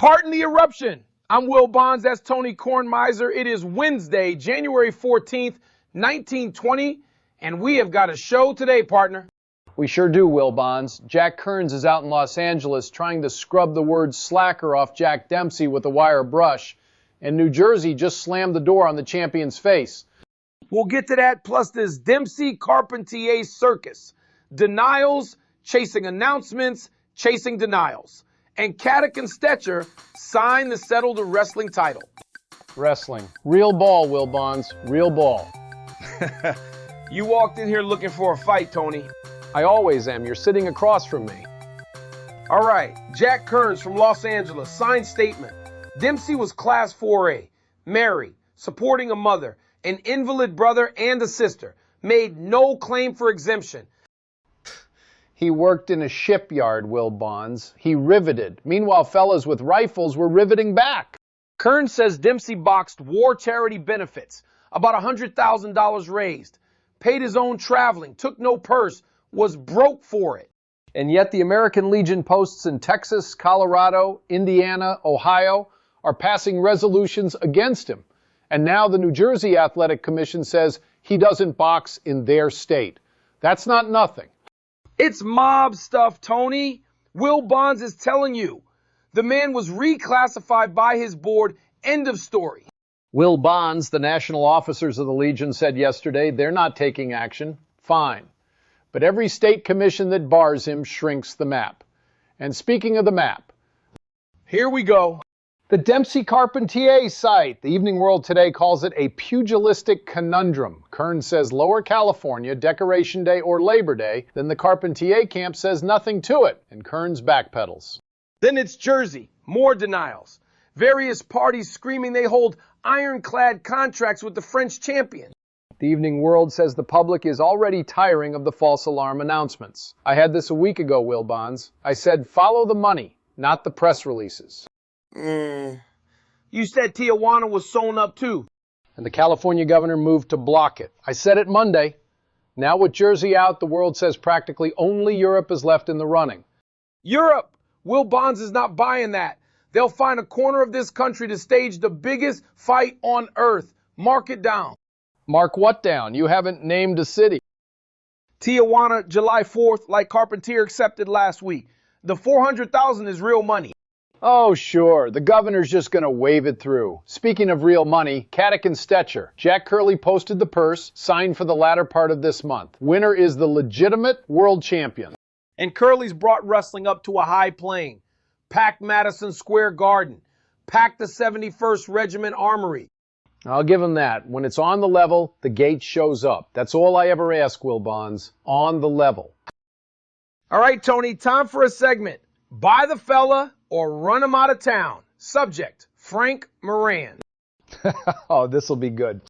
Pardon the eruption. I'm Will Bonds. That's Tony Cornmiser. It is Wednesday, January 14th, 1920, and we have got a show today, partner. We sure do, Will Bonds. Jack Kearns is out in Los Angeles trying to scrub the word slacker off Jack Dempsey with a wire brush, and New Jersey just slammed the door on the champion's face. We'll get to that, plus this Dempsey-Carpentier circus. Denials, chasing announcements, chasing denials. And Caddock-Stecher signed to settle the wrestling title. Wrestling. Real ball, Will Bonds. Real ball. You walked in here looking for a fight, Tony. I always am. You're sitting across from me. All right. Jack Kearns from Los Angeles signed statement. Dempsey was Class 4A, married, supporting a mother, an invalid brother, and a sister. Made no claim for exemption. He worked in a shipyard, Will Bonds. He riveted. Meanwhile, fellas with rifles were riveting back. Kearns says Dempsey boxed war charity benefits, about $100,000 raised, paid his own traveling, took no purse, was broke for it. And yet the American Legion posts in Texas, Colorado, Indiana, Ohio are passing resolutions against him. And now the New Jersey Athletic Commission says he doesn't box in their state. That's not nothing. It's mob stuff, Tony. Will Bonds is telling you. The man was reclassified by his board. End of story. Will Bonds, the national officers of the Legion, said yesterday they're not taking action. Fine. But every state commission that bars him shrinks the map. And speaking of the map, here we go. The Dempsey-Carpentier site. The Evening World today calls it a pugilistic conundrum. Kearns says Lower California, Decoration Day or Labor Day. Then the Carpentier camp says nothing to it, and Kearns backpedals. Then it's Jersey. More denials. Various parties screaming they hold ironclad contracts with the French champion. The Evening World says the public is already tiring of the false alarm announcements. I had this a week ago, Will Bonds. I said follow the money, not the press releases. You said Tijuana was sewn up too. And the California governor moved to block it. I said it Monday. Now with Jersey out, the world says practically only Europe is left in the running. Europe! Will Bonds is not buying that. They'll find a corner of this country to stage the biggest fight on earth. Mark it down. Mark what down? You haven't named a city. Tijuana, July 4th, like Carpentier accepted last week. The $400,000 is real money. Oh, sure. The governor's just going to wave it through. Speaking of real money, Caddock-Stecher. Jack Curley posted the purse, signed for the latter part of this month. Winner is the legitimate world champion. And Curley's brought wrestling up to a high plane. Packed Madison Square Garden. Packed the 71st Regiment Armory. I'll give him that. When it's on the level, the gate shows up. That's all I ever ask, Will Bonds. On the level. All right, Tony, time for a segment. Buy the fella or run him out of town. Subject, Frank Moran. Oh, this'll be good.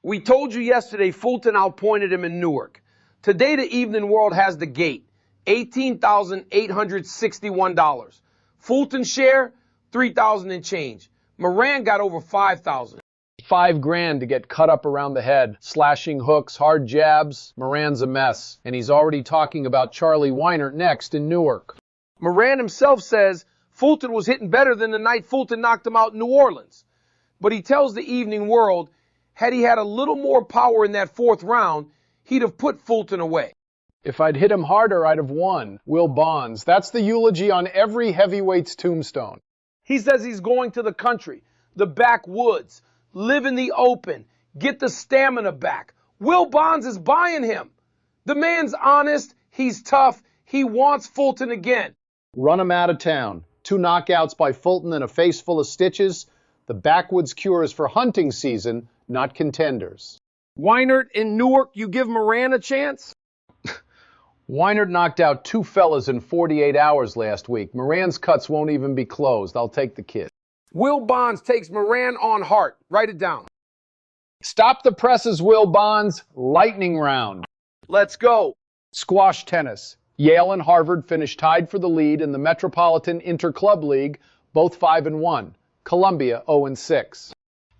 We told you yesterday Fulton outpointed him in Newark. Today the Evening World has the gate, $18,861. Fulton's share, $3,000 and change. Moran got over $5,000. $5,000 to get cut up around the head. Slashing hooks, hard jabs. Moran's a mess. And he's already talking about Charlie Weinert next in Newark. Moran himself says Fulton was hitting better than the night Fulton knocked him out in New Orleans. But he tells the Evening World, had he had a little more power in that fourth round, he'd have put Fulton away. If I'd hit him harder, I'd have won. Will Bonds. That's the eulogy on every heavyweight's tombstone. He says he's going to the country, the backwoods, live in the open, get the stamina back. Will Bonds is buying him. The man's honest, he's tough, he wants Fulton again. Run him out of town. 2 knockouts by Fulton and a face full of stitches. The backwoods cure is for hunting season, not contenders. Weinert in Newark, you give Moran a chance? Weinert knocked out 2 fellas in 48 hours last week. Moran's cuts won't even be closed. I'll take the kid. Will Bonds takes Moran on heart. Write it down. Stop the presses, Will Bonds. Lightning round. Let's go. Squash tennis. Yale and Harvard finished tied for the lead in the Metropolitan Interclub League, both 5-1. Columbia 0-6.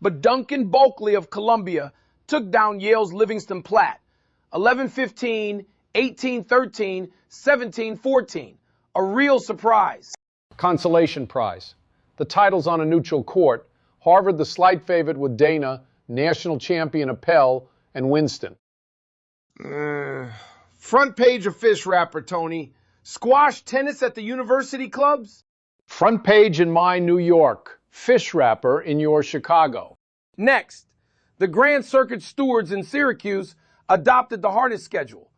But Duncan Bulkley of Columbia took down Yale's Livingston Platt, 11-15, 18-13, 17-14. A real surprise. Consolation prize. The title's on a neutral court. Harvard the slight favorite with Dana, national champion Appel, and Winston. Front page of Fish Wrapper, Tony. Squash tennis at the university clubs? Front page in my New York. Fish Wrapper in your Chicago. Next, the Grand Circuit stewards in Syracuse adopted the harness schedule.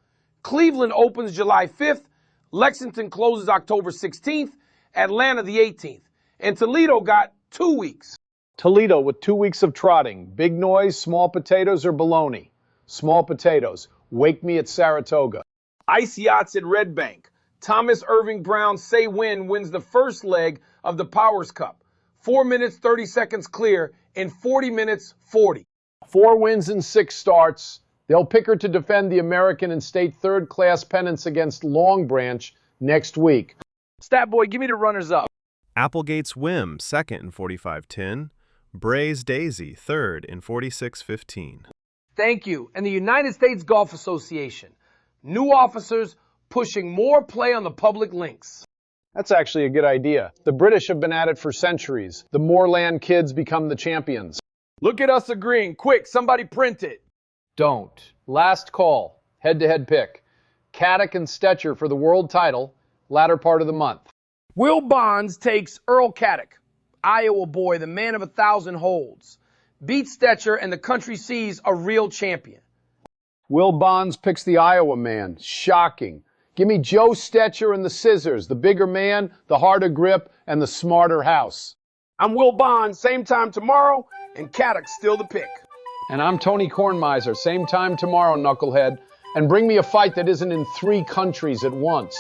Cleveland opens July 5th, Lexington closes October 16th, Atlanta the 18th, and Toledo got 2 weeks. Toledo with 2 weeks of trotting. Big noise, small potatoes, or bologna? Small potatoes. Wake me at Saratoga. Ice yachts at Red Bank. Thomas Irving Brown's Say Win wins the first leg of the Powers Cup. 4 minutes, 30 seconds clear in 40 minutes, 40. 4 wins and 6 starts. They'll pick her to defend the American and state third-class pennants against Long Branch next week. Stat Boy, give me the runners-up. Applegate's Whim, second in 45-10. Bray's Daisy, third in 46-15. Thank you. And the United States Golf Association. New officers pushing more play on the public links. That's actually a good idea. The British have been at it for centuries. The moorland kids become the champions. Look at us agreeing. Quick, somebody print it. Don't. Last call. Head-to-head pick. Caddock-Stecher for the world title, latter part of the month. Will Bonds takes Earl Caddock, Iowa boy, the man of 1,000 holds. Beats Stecher and the country sees a real champion. Will Bonds picks the Iowa man. Shocking. Give me Joe Stecher and the scissors, the bigger man, the harder grip, and the smarter house. I'm Will Bonds, same time tomorrow, and Caddock's still the pick. And I'm Tony Cornmiser, same time tomorrow, knucklehead. And bring me a fight that isn't in 3 countries at once.